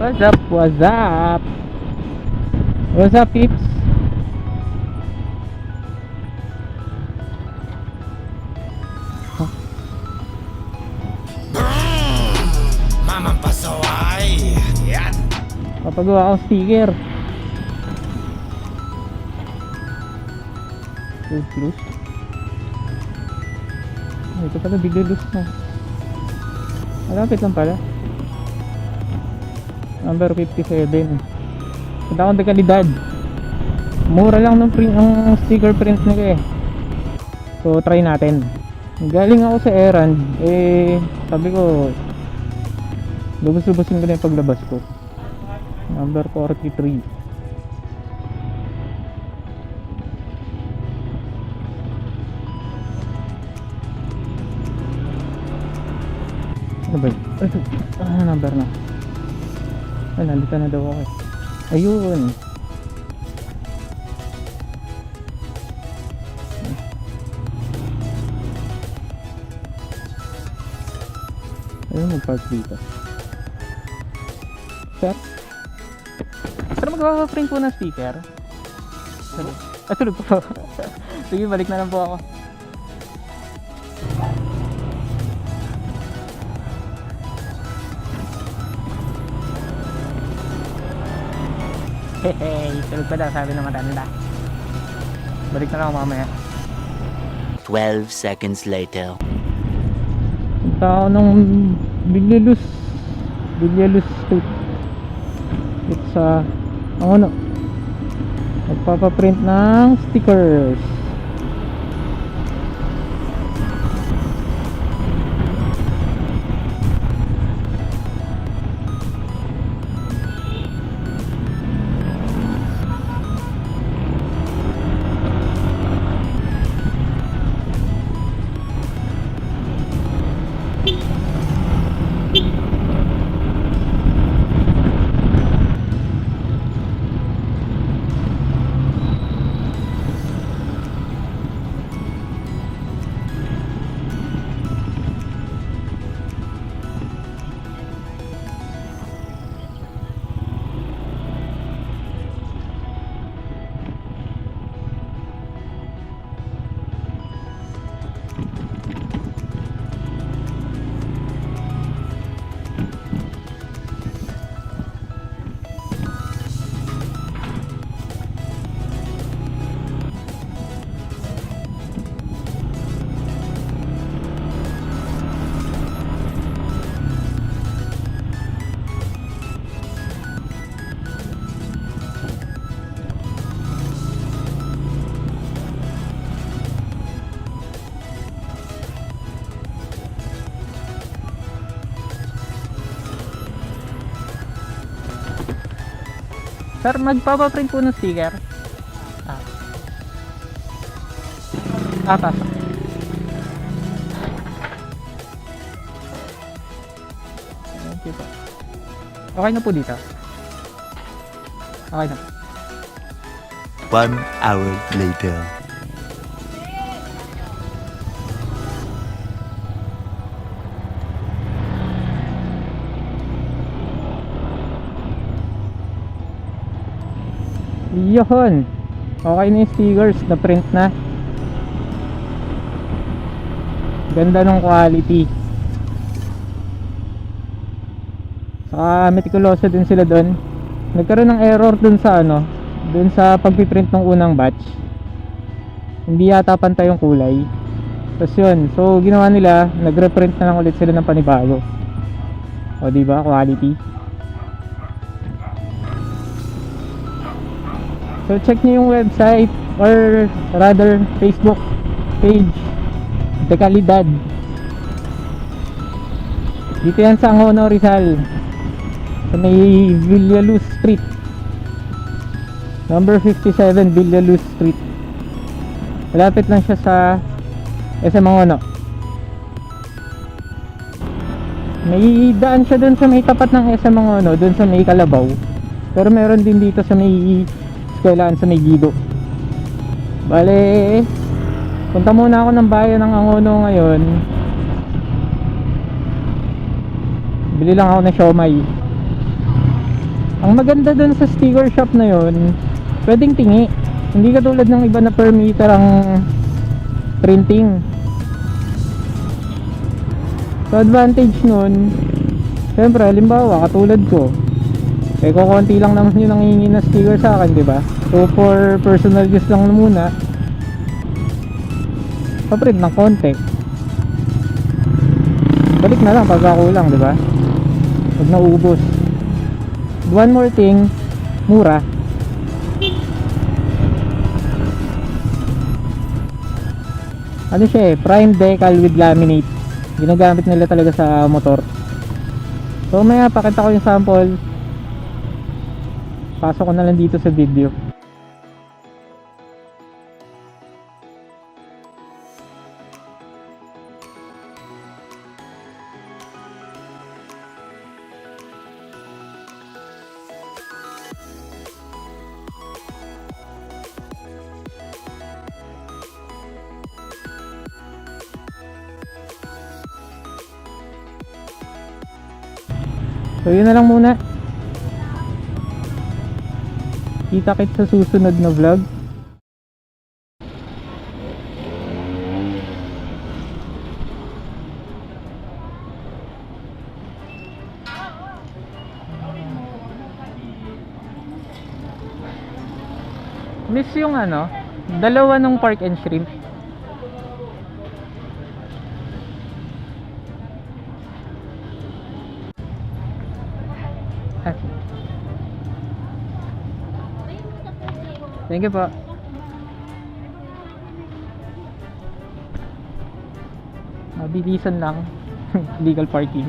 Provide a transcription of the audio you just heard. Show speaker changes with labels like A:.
A: What's up? What's up? What's up, peeps?
B: Mamang pasaway. Yan.
A: Papagawa akong sticker. Loose. Ito pala, bigla loose na. Malapit lang pala. Number 57. Punta akong dekalidad. Mura lang ng print, ang sticker print nila eh. So try natin. Galing ako sa errand, sabi ko lubos-lubosin ko na yung paglabas ko. Number 43. Ano ba yun? Number na. Ay, nandito na daw ako eh. Ayun. Ayun, mag-park dito. Sir? Sir, magpapaprint po ng sticker? Tulog po. Sige, balik na lang po ako. Hey, tulog pa daw, sabi na matanda. Balik na lang ako mamaya.
C: 12 seconds later.
A: Punta ako ng Bilyalus Street. It's ano, magpapaprint ng stickers. Sir, magpapaprint po ng sticker. Pasok. Thank you po. Okay na po dito. Okay na.
C: 1 hour later.
A: Yun. Okay na yung stickers na print na. Ganda ng quality. Saka meticuloso din sila doon. Nagkaroon ng error dun sa dun sa pagpiprint ng unang batch. Hindi yata pantay yung kulay. Tapos yun, so ginawa nila, nagreprint na lang ulit sila ng panibago. O diba, quality. So check nyo yung website or rather Facebook page Dekalidad. Dito yan sa Angono, Rizal, sa may Villaluz Street, number 57 Villaluz Street. Malapit lang siya sa SM Angono. May daan siya dun sa may tapat ng SM Angono, dun sa may Kalabaw. Pero meron din dito sa may Eskwelahan sa may Gido. Bale, punta muna ako ng bayan ng Angono ngayon. Bili lang ako ng siomay. Ang maganda dun sa sticker shop na yon, pwedeng tingi. Hindi katulad ng iba na per meter ang printing. So advantage nun, siyempre halimbawa katulad ko, eh kukunti lang naman yung nangingi na sticker sa akin, di ba? So for personal use lang muna, paprint ng konti, balik na lang pagka kulang, di ba? Pag naubos. One more thing, mura. Ano siya eh, prime decal with laminate. Ginagamit nila talaga sa motor. So maya pakita ko yung sample. Pasok ko na lang dito sa video. So yun na lang muna. Kita-kit sa susunod na vlog. Miss yung ano, dalawa ng pork and shrimp. Thank you po. Mabilisan lang. Legal parking.